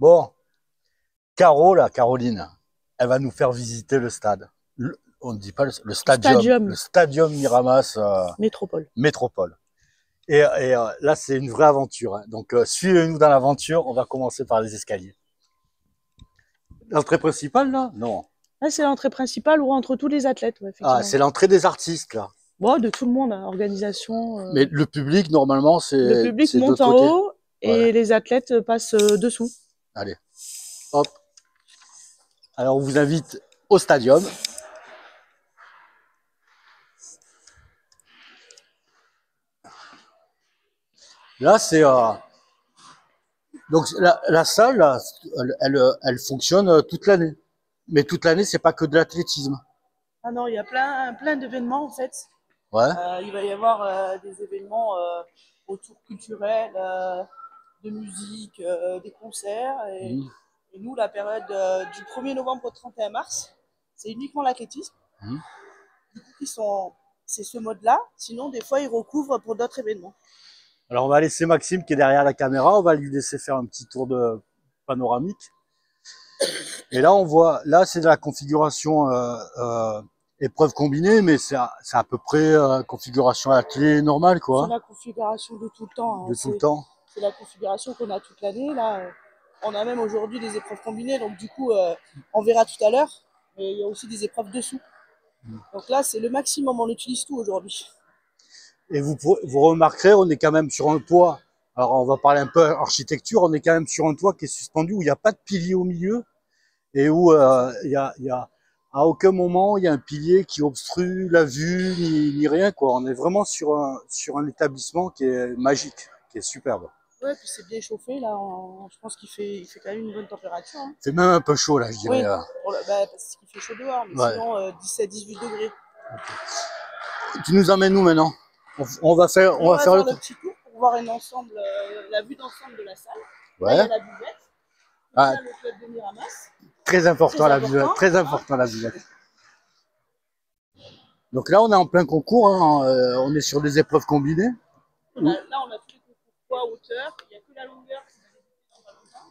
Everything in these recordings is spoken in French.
Bon, Caro, là, Caroline, elle va nous faire visiter le stade. On ne dit pas le stadium. Stadium. Le stadium Miramas Métropole. Métropole. Et là, c'est une vraie aventure. Hein. Donc, suivez-nous dans l'aventure. On va commencer par les escaliers. L'entrée principale, là? Non. Là, c'est l'entrée principale où rentrent tous les athlètes, ouais, effectivement. Ah, c'est l'entrée des artistes, là. Bon, de tout le monde, hein, organisation. Mais le public, normalement, c'est Le public de monte l'autre en côté. haut et Voilà. les athlètes passent dessous. Allez, hop. Alors, on vous invite au stadium. Là, c'est... donc, la salle, là, elle fonctionne toute l'année. Mais toute l'année, c'est pas que de l'athlétisme. Ah non, il y a plein d'événements, en fait. Ouais. Il va y avoir des événements autour culturels, de musique, des concerts. Et nous, la période du 1er novembre au 31 mars, c'est uniquement l'athlétisme. Du coup, c'est ce mode-là. Sinon, des fois, ils recouvrent pour d'autres événements. Alors, on va laisser Maxime qui est derrière la caméra. On va lui laisser faire un petit tour de panoramique. Et là, on voit, là, c'est de la configuration épreuve combinée, mais c'est à peu près configuration athlée normale, quoi. C'est la configuration de tout le temps. Hein. De tout le temps. C'est la configuration qu'on a toute l'année. Là, on a même aujourd'hui des épreuves combinées, donc du coup, on verra tout à l'heure. Mais il y a aussi des épreuves dessous. Donc là, c'est le maximum. On utilise tout aujourd'hui. Et vous remarquerez, on est quand même sur un toit. Alors, on va parler un peu architecture. On est quand même sur un toit qui est suspendu, où il n'y a pas de pilier au milieu et où à aucun moment il y a un pilier qui obstrue la vue ni rien, quoi. On est vraiment sur un établissement qui est magique, qui est superbe. Ouais, puis c'est bien chauffé là. Je pense qu'il fait quand même une bonne température. Hein. C'est même un peu chaud là, je dirais. Oui, parce qu'il fait chaud dehors, mais sinon 17-18 degrés. Okay. Tu nous emmènes où maintenant? On va faire le petit tour pour voir la vue d'ensemble de la salle. Ouais. Là, il y a la buvette. Là, le club de Miramas. Très important la buvette. Très important la buvette. Donc là, on est en plein concours. Hein. On est sur des épreuves combinées. Là, on a tous les concours poids, hauteur. Il n'y a que la longueur qui va débuter dans pas longtemps.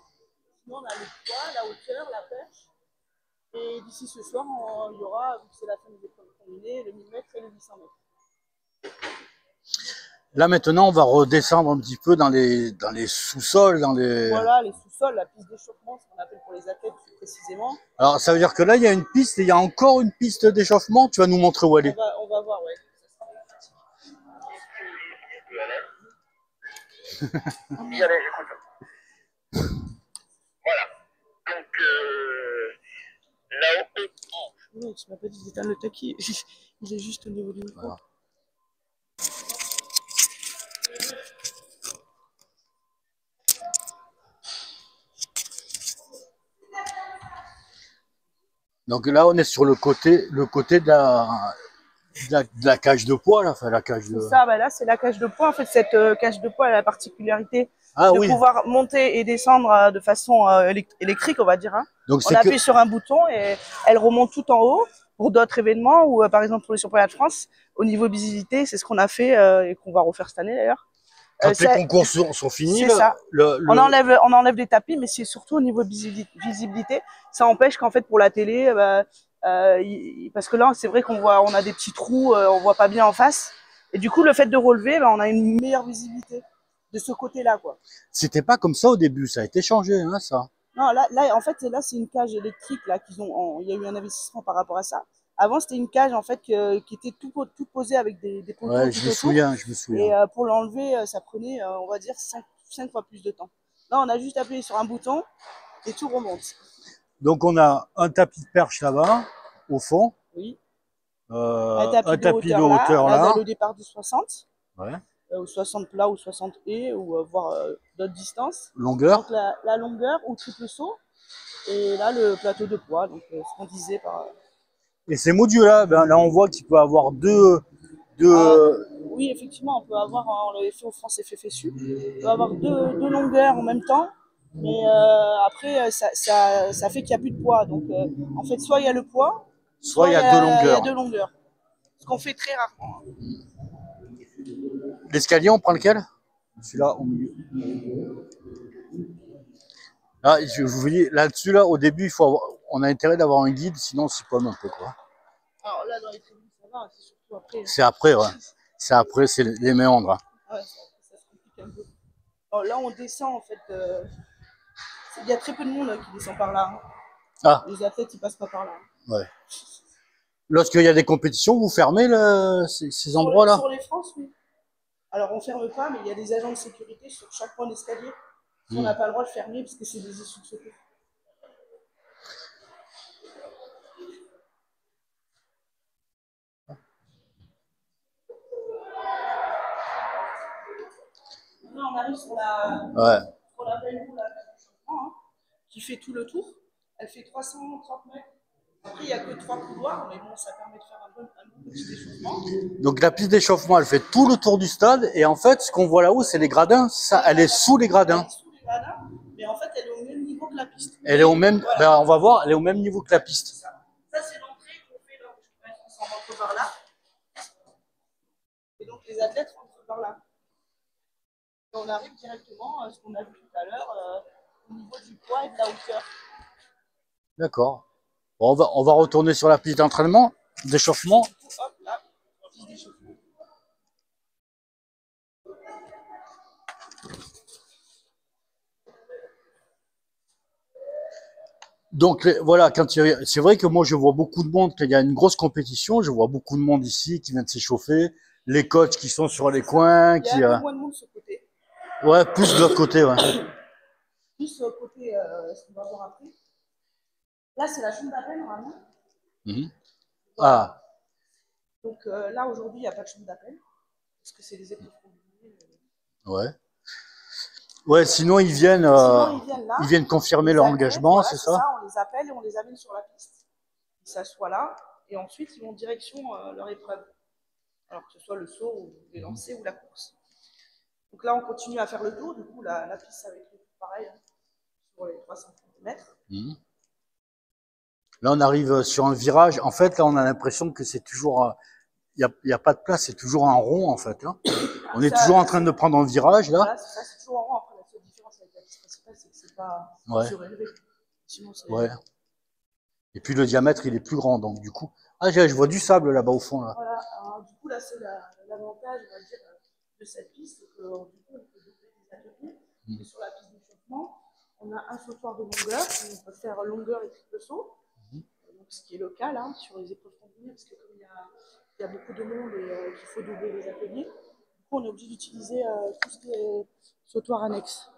Sinon, on a le poids, la hauteur, la perche. Et d'ici ce soir, il y aura, vu que c'est la fin des épreuves combinées, le 1000 mètres et le 800 mètres. Là maintenant, on va redescendre un petit peu dans les sous-sols, Voilà, les sous-sols, la piste d'échauffement, ce qu'on appelle pour les athlètes plus précisément. Alors ça veut dire que là, il y a une piste et il y a encore une piste d'échauffement. Tu vas nous montrer où elle est. On va voir, ouais. Oui, allez, j'écoute. Voilà. Donc là-haut. Oui, tu m'as pas dit d'éteindre le taquis. Il est juste au niveau du micro. Voilà. Donc là, on est sur le côté de la cage de poids, là, enfin la cage de. C'est ça, là c'est la cage de poids. En fait, cette cage de poids a la particularité de pouvoir monter et descendre de façon électrique, on va dire. Hein. Donc, on appuie sur un bouton et elle remonte tout en haut pour d'autres événements ou par exemple pour les championnats de France. Au niveau visibilité, c'est ce qu'on a fait et qu'on va refaire cette année d'ailleurs. Quand les concours sont finis, c'est ça. On enlève les tapis, mais c'est surtout au niveau visibilité. Ça empêche qu'en fait pour la télé, parce que là c'est vrai qu'on a des petits trous, on voit pas bien en face. Et du coup le fait de relever, on a une meilleure visibilité de ce côté-là, quoi. C'était pas comme ça au début, ça a été changé, hein, ça. Non, là en fait c'est une cage électrique là il y a eu un investissement par rapport à ça. Avant, c'était une cage en fait qui était tout posée avec des poteaux. Ouais, je me souviens. Et pour l'enlever, ça prenait, on va dire, 5 fois plus de temps. Là, on a juste appuyé sur un bouton et tout remonte. Donc, on a un tapis de perche là-bas, au fond. Oui. Un tapis de hauteur là. Le départ du 60. Ouais. Ou 60 plat ou 60 haies, ou voire d'autres distances. Longueur. Donc, la longueur ou triple saut. Et là, le plateau de poids. Donc, ce qu'on disait par. Et ces modules-là, là, on voit qu'il peut avoir deux. Oui, effectivement, on peut avoir, on l'avait fait au France FFSU, on peut avoir deux longueurs en même temps, mais après, ça fait qu'il n'y a plus de poids. Donc, en fait, soit il y a le poids, soit il y a deux longueurs. Ce qu'on fait très rarement. L'escalier, on prend lequel? Celui-là, au milieu. Ah, je vous dis, là-dessus, là, au début, on a intérêt d'avoir un guide, sinon on s'y pomme un peu, quoi. Alors là, dans les tribunes, ça va, c'est surtout après. C'est après, ouais. C'est après, c'est les méandres. Hein. Ouais, ça se complique un peu. Alors là, on descend, en fait. Il y a très peu de monde qui descend par là. Hein. Ah. Les athlètes, ils passent pas par là. Ouais. Lorsqu'il y a des compétitions, vous fermez ces endroits-là? Sur les France, oui. Alors, on ferme pas, mais il y a des agents de sécurité sur chaque point d'escalier. On n'a pas le droit de fermer parce que c'est des issues de secours. Là, on arrive sur la belle roue là, qui fait tout le tour. Elle fait 330 mètres. Après, il n'y a que 3 couloirs, mais bon, ça permet de faire un bon petit échauffement. Donc la piste d'échauffement, elle fait tout le tour du stade, et en fait, ce qu'on voit là-haut, c'est les gradins. Ça, elle est sous les gradins. Elle est sous les gradins, mais en fait, elle est au même niveau que la piste. Elle est au même, voilà. Ben, on va voir, elle est au même niveau que la piste. Ça, c'est l'entrée qu'on fait là. On rentre par là. Et donc, les athlètes rentrent par là. Et on arrive directement à ce qu'on a vu tout à l'heure, au niveau du poids et de la hauteur. D'accord. Bon, on va retourner sur la piste d'entraînement, d'échauffement. Hop, là, piste d'échauffement. Donc voilà, c'est vrai que moi je vois beaucoup de monde, qu'il y a une grosse compétition, je vois beaucoup de monde ici qui vient de s'échauffer, les coachs qui sont sur les coins, il y a un peu moins de monde sur le côté. Ouais, plus de l'autre côté, ouais. Plus sur le côté, ce qu'on va voir après. Là, c'est la chambre d'appel, normalement. Mmh. Ah. Donc là, aujourd'hui, il n'y a pas de chambre d'appel, parce que c'est des épreuves combinées. Ouais. Ouais, sinon ils viennent confirmer leur engagement, voilà, c'est ça? On les appelle et on les amène sur la piste. Ils s'assoient là, et ensuite ils vont en direction leur épreuve. Alors que ce soit le saut, ou les lancers, ou la course. Donc là, on continue à faire le tour. Du coup, la piste, ça va être pareil, hein, sur les 300 mètres. Mmh. Là, on arrive sur un virage. En fait, là, on a l'impression que c'est toujours... Il n'y a pas de place, c'est toujours un rond, en fait. Hein. On est toujours en train de prendre un virage, là. Voilà, c'est ça, c'est toujours en rond. Après, la seule différence avec la piste principale, c'est que c'est pas surélevé. Sinon, c'est... Ouais. Et puis, le diamètre, il est plus grand, donc du coup... Ah, je vois du sable, là-bas, au fond, là. Voilà, alors, du coup, là, c'est l'avantage, on va dire, de cette piste, c'est que, du coup, on peut doubler des ateliers. Et sur la piste d'échauffement, on a un sautoir de longueur, on peut faire longueur et triple saut. Donc, ce qui est le cas, là, sur les épreuves combinées, parce que comme il y a beaucoup de monde et qu'il faut doubler les ateliers, du coup, on est obligé d'utiliser tout ce qui est sautoir annexe.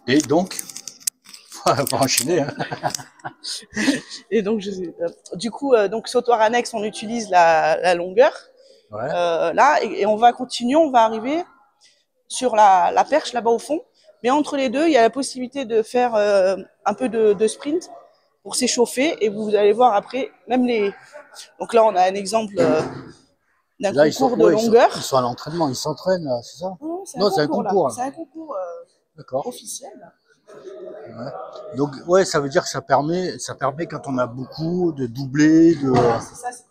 Et donc, on va enchaîner. Hein. Et donc, du coup, donc sautoir annexe, on utilise la longueur. Ouais. Là, et on va continuer, on va arriver sur la perche là-bas au fond. Mais entre les deux, il y a la possibilité de faire un peu de sprint pour s'échauffer. Et vous allez voir après, même les... Donc là, on a un exemple d'un concours de longueur. Ils sont à l'entraînement, ils s'entraînent, c'est ça? Non, c'est un concours. C'est un concours officiel. Ouais. Donc, ouais, ça veut dire que ça permet quand on a beaucoup de doubler, de... Voilà, c'est ça, c'est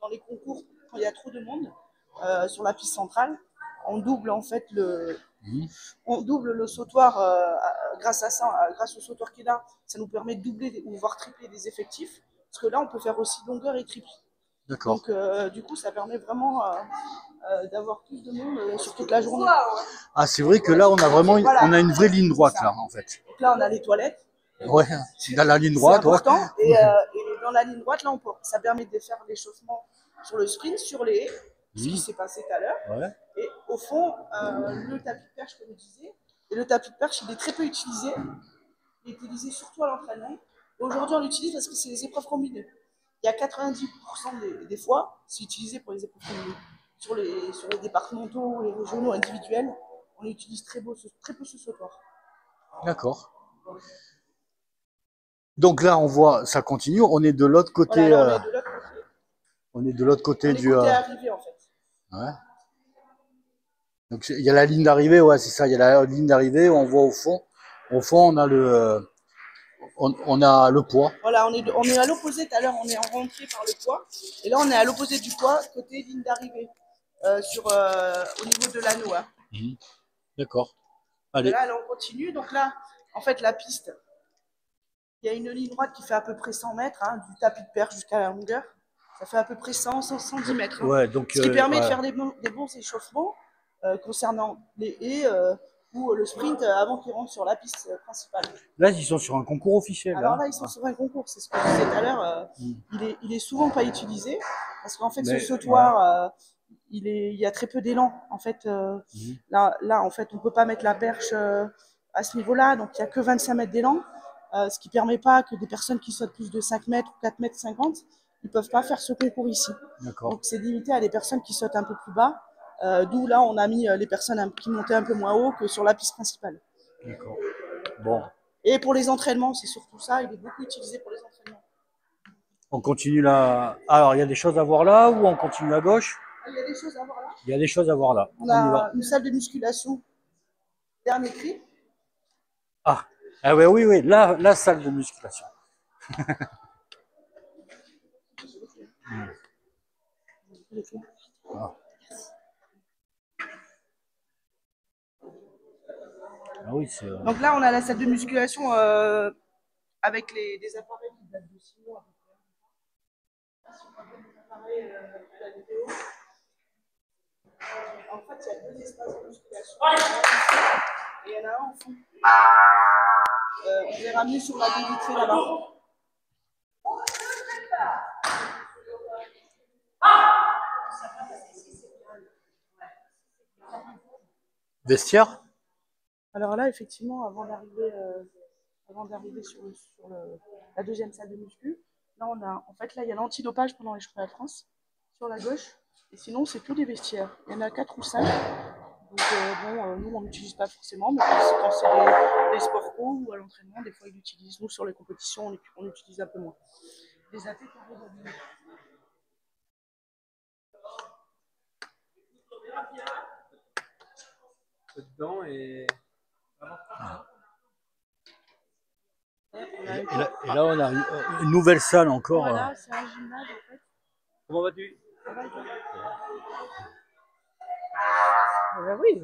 dans les concours, quand il y a trop de monde, sur la piste centrale, on double en fait on double le sautoir grâce à ça, grâce au sautoir qu'il a, ça nous permet de doubler ou voire tripler des effectifs, parce que là on peut faire aussi longueur et triple. D'accord. Donc du coup ça permet vraiment d'avoir plus de monde sur toute la journée. Ah, c'est vrai que là on a vraiment on a une vraie ligne droite là en fait. Donc là on a les toilettes. Ouais, dans la ligne droite. C'est important. Ouais. Et dans la ligne droite là ça permet de faire l'échauffement sur le sprint, sur les haies, ce qui s'est passé tout à l'heure. Ouais. Et au fond, le tapis de perche, comme je disais, et le tapis de perche, il est très peu utilisé. Il est utilisé surtout à l'entraînement. Aujourd'hui, on l'utilise parce que c'est les épreuves combinées. Il y a 90% des fois, c'est utilisé pour les épreuves combinées. Sur les départementaux, les régionaux individuels, on utilise très peu ce sautoir. D'accord. Donc là, on voit, ça continue. On est de l'autre côté. Voilà, on est de l'autre côté du. Côté arrivé, en fait. Ouais. Donc il y a la ligne d'arrivée, ouais, c'est ça. Il y a la ligne d'arrivée. On voit au fond. Au fond, on a on a le poids. Voilà, on est à l'opposé. Tout à l'heure, on est rentré par le poids. Et là, on est à l'opposé du poids, côté ligne d'arrivée, au niveau de l'anneau. Hein. D'accord. Et Allez. là, on continue. Donc là, en fait, la piste, il y a une ligne droite qui fait à peu près 100 mètres, hein, du tapis de perche jusqu'à la longueur. Ça fait à peu près 110 mètres. Hein. Ouais, donc, ce qui permet de faire des bons échauffements concernant les haies ou le sprint avant qu'ils rentrent sur la piste principale. Là, ils sont sur un concours officiel. Alors là, ils sont sur un concours. C'est ce que je disais tout à l'heure. Il est souvent pas utilisé parce qu'en fait, ce sautoir, il y a très peu d'élan. En fait, là, en fait, on peut pas mettre la perche à ce niveau-là. Donc, il y a que 25 mètres d'élan. Ce qui ne permet pas que des personnes qui sautent plus de 5 mètres ou 4 mètres 50, ils ne peuvent pas faire ce concours ici. Donc c'est limité à des personnes qui sautent un peu plus bas, d'où là on a mis les personnes qui montaient un peu moins haut que sur la piste principale. D'accord. Bon. Et pour les entraînements, c'est surtout ça, il est beaucoup utilisé pour les entraînements. On continue là. Alors il y a des choses à voir là ou on continue à gauche? Il y a des choses à voir là. Il y a des choses à voir là. On a une salle de musculation, dernier cri. Ah ouais, oui, la salle de musculation. Ah oui, donc là, on a la salle de musculation avec des appareils qui datent de 6 mois. En fait, il y a 2 espaces de musculation. Et il y en a un en fond. On les ramener sur la baie vitrée là-bas. Vestiaire? Alors là, effectivement, avant d'arriver sur la deuxième salle de muscu, là, en fait, là, il y a l'antidopage pendant les championnats de France sur la gauche. Et sinon, c'est tous des vestiaires. Il y en a 4 ou 5. Donc, nous, on n'utilise pas forcément, mais quand c'est des sports pro ou à l'entraînement, des fois, ils l'utilisent. Nous, sur les compétitions, on utilise un peu moins. Les athlètes qui arrivent à venir. Dedans et là, on a une nouvelle salle encore. Voilà, c'est un gymnase en fait. comment vas-tu? Oui,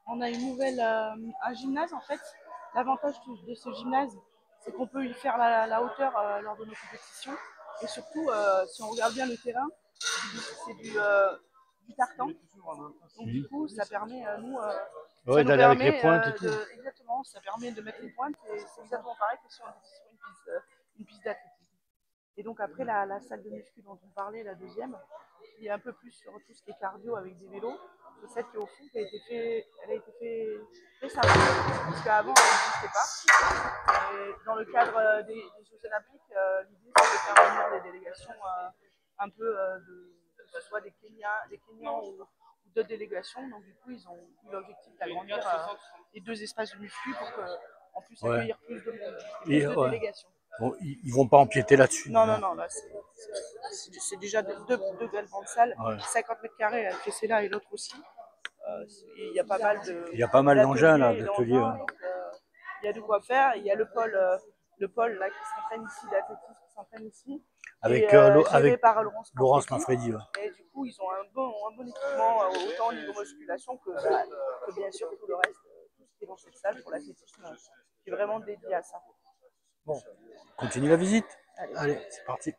on a une nouvelle un gymnase en fait. L'avantage de ce gymnase, c'est qu'on peut y faire la hauteur lors de nos compétitions. Et surtout, si on regarde bien le terrain, c'est du tartan. Donc du coup, ça permet nous d'aller avec les pointes et tout. Exactement, ça permet de mettre les pointes et c'est exactement pareil que si on était sur une piste d'athlétisme. Et donc après la salle de muscu dont on parlait, la deuxième, qui est un peu plus sur tout ce qui est cardio avec des vélos, c'est celle qui au fond elle a été faite récemment, parce qu'avant elle n'existait pas. Et dans le cadre des Jeux Olympiques, l'idée c'est de faire venir des délégations un peu que ce soit des Kenyans ou d'autres délégations. Donc du coup ils ont eu l'objectif d'agrandir les 2 espaces de muscu pour qu'en plus accueillir plus de monde, plus de délégations. Bon, ils vont pas empiéter là-dessus. Non, là c'est déjà deux belles grandes salles, 50 mètres carrés, avec celle-là et l'autre aussi. Il y a pas mal d'engins là, d'ateliers. Il y a de quoi faire. Il y a le pôle là qui s'entraîne ici, d'athlétisme qui s'entraîne ici. Avec par Laurence Manfredi. Et du coup, ils ont un bon équipement, autant au niveau musculation que bien sûr tout le reste, tout ce qui est dans cette salle pour l'athlétisme, qui est vraiment dédié à ça. Bon, on continue la visite. Allez, c'est parti.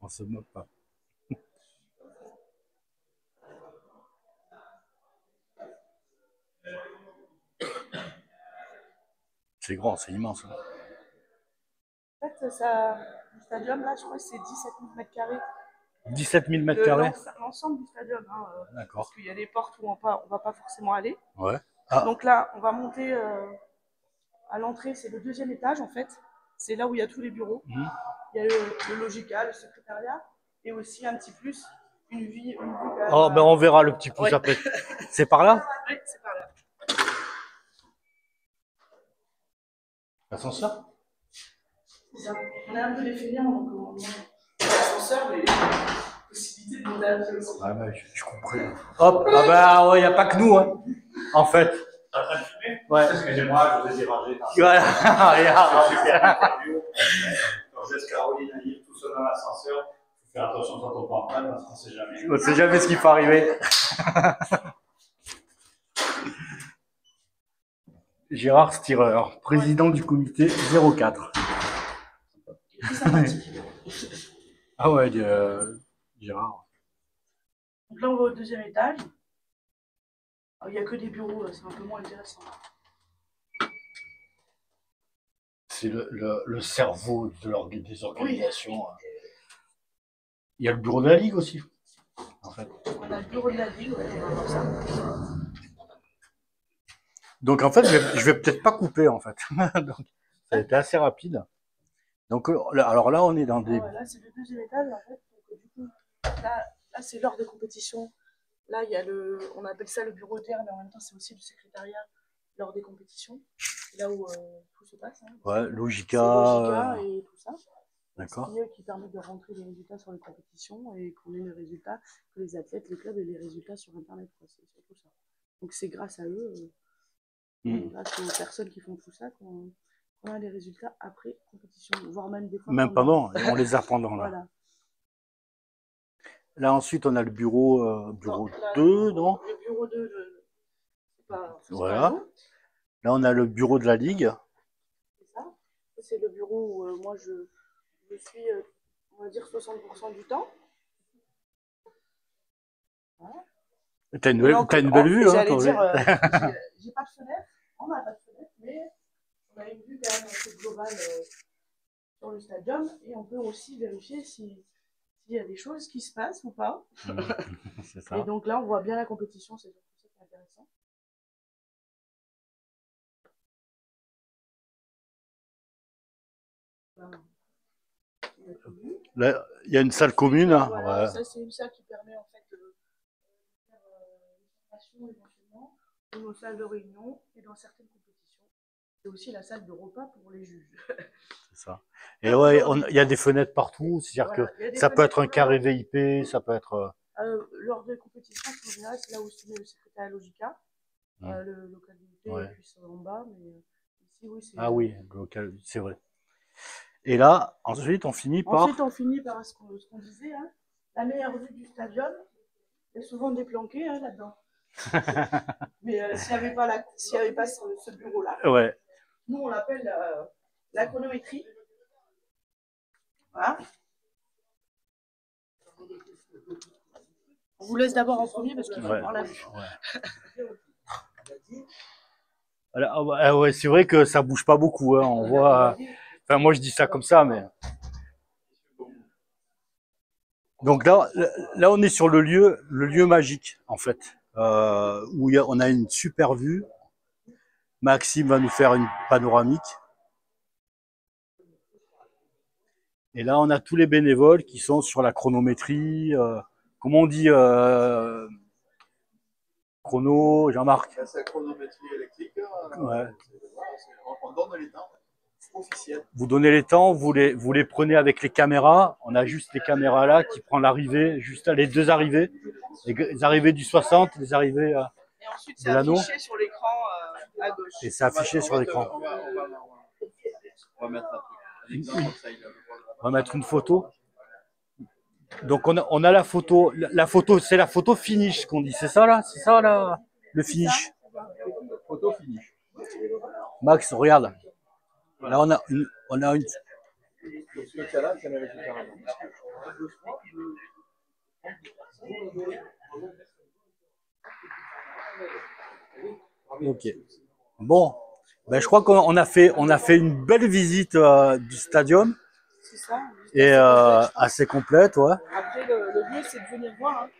On se moque pas. C'est grand, c'est immense. Hein. En fait, le stadium, là, je crois que c'est 17 000 mètres carrés. 17 000 mètres carrés. L'ensemble du stadium. D'accord. Parce qu'il y a des portes où on va pas forcément aller. Ouais. Donc là, on va monter à l'entrée, c'est le 2e étage en fait. C'est là où il y a tous les bureaux. Il y a le logical, le secrétariat, et aussi un petit plus, une vue. On verra le petit plus après. C'est par là? Oui, c'est par là. L'ascenseur? Ça. On est un peu les fainéants, donc on a l'ascenseur, mais possibilité de monter à pied aussi. Ouais, mais je comprends. Hop, ah bah ouais, y a pas que nous, hein, en fait. T'as pas fumé? Ouais. Excusez-moi, je vous ai dérangé. Voilà, regarde. Quand je laisse Caroline aller tout seul dans l'ascenseur, faut faire attention quand on prend pas, parce qu'on sait jamais. On sait jamais ce qui peut arriver. Gérard Stirer, président du comité 04. C'est sympathique. Ah ouais, Gérard. Donc là, on va au deuxième étage. Il n'y a que des bureaux, c'est un peu moins intéressant. C'est le cerveau des organisations. Oui. Il y a le bureau de la Ligue aussi, en fait. On a le bureau de la Ligue, ouais, on va voir ça. Donc en fait, je vais peut-être pas couper, en fait. Donc, ça a été assez rapide. Donc alors là, on est dans des... Ah ouais, là, c'est le deuxième étage, en fait. Donc, du coup, là c'est l'heure de compétition. Là, il y a on appelle ça le bureau d'air, mais en même temps, c'est aussi le secrétariat lors des compétitions. C'est là où tout se passe. Hein. Ouais, Logica et tout ça. D'accord. C'est eux qui permettent de rentrer les résultats sur les compétitions et qu'on ait les résultats, que les athlètes, les clubs aient les résultats sur Internet. C'est surtout ça. Donc c'est grâce à eux, grâce aux personnes qui font tout ça, qu'on a les résultats après compétition, voire même des fois. Même pendant, on les a pendant là. Voilà. Là ensuite on a le bureau, bureau 2, non? Le bureau 2, c'est pas. Voilà. Pas là on a le bureau de la Ligue. C'est ça. C'est le bureau où moi je suis, on va dire, 60% du temps. Voilà. T'as une belle vue, hein? J'allais dire, j'ai pas de fenêtre, on n'a pas de fenêtre, mais on a une vue quand même assez globale sur le stadium et on peut aussi vérifier s'il y a des choses qui se passent ou pas. C'est ça. Et donc là, on voit bien la compétition, c'est surtout ça qui est intéressant. Voilà. Là, il y a une salle commune. Voilà, ouais. Ça, c'est une salle qui permet en fait de faire des formations éventuellement dans nos salles de réunion et dans certaines compétitions. C'est aussi la salle de repas pour les juges. C'est ça. Et ouais, il y a des fenêtres partout. C'est-à-dire que ça peut être un carré VIP, ça peut être. Lors des compétitions, en général, c'est là où se met le secrétaire Logica, le local unité, et puis en bas. Mais ici, oui, c'est. Ah oui, le local, c'est vrai. Et là, ensuite, on finit par... Ensuite, on finit par ce qu'on disait, hein, la meilleure vue du stadium est souvent déplanquée hein, là-dedans. Mais s'il n'y avait pas ce bureau-là, ouais. Nous, on l'appelle la chronométrie. Voilà. On vous laisse d'abord en premier parce qu'il faut voir la vue. Ouais, ouais, c'est vrai que ça bouge pas beaucoup. Hein. On voit... Enfin, moi, je dis ça comme ça, mais... Donc là, on est sur le lieu magique, en fait, où on a une super vue. Maxime va nous faire une panoramique. Et là, on a tous les bénévoles qui sont sur la chronométrie. Comment on dit chrono, Jean-Marc? C'est la chronométrie électrique. Ouais. On donne les temps officiels. Vous donnez les temps, vous les prenez avec les caméras. On a juste les caméras là qui prend l'arrivée, juste les deux arrivées. Les arrivées du 60, les arrivées et ensuite, c'est affiché sur l'écran à gauche. Et c'est affiché sur l'écran. On va mettre une photo. Donc on a la photo. La photo, c'est la photo finish qu'on dit. C'est ça là? C'est ça là? Le finish. Photo finish. Max, regarde. Là on a une. Ok. Bon, ben, je crois qu'on a fait une belle visite du stadium. C'est ça. Et assez complète, ouais. Après, le mieux, c'est de venir voir. Hein.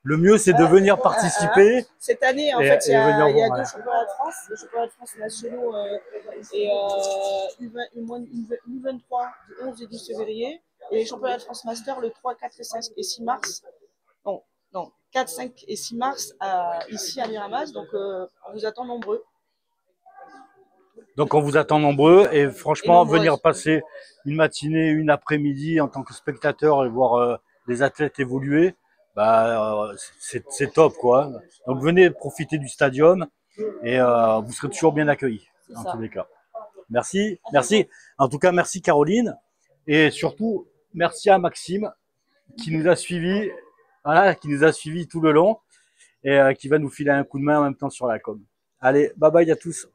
Le mieux, c'est de venir participer. Cette année, en fait, il y a deux championnats de France, les championnats de France nationaux et U23 du 11 et 12 février, et les championnats de France Master le 3, 4 et 5 et 6 mars. Non, 4, 5 et 6 mars ici à Miramas, donc on vous attend nombreux. Donc on vous attend nombreux et franchement, nombreuses. venir passer une matinée, une après-midi en tant que spectateur et voir les athlètes évoluer, bah, c'est top quoi. Donc venez profiter du stadium et vous serez toujours bien accueillis C'est en ça. tous les cas. Merci, merci. En tout cas, merci Caroline et surtout merci à Maxime qui nous a suivis, voilà, qui nous a suivis tout le long et qui va nous filer un coup de main en même temps sur la com. Allez, bye bye à tous.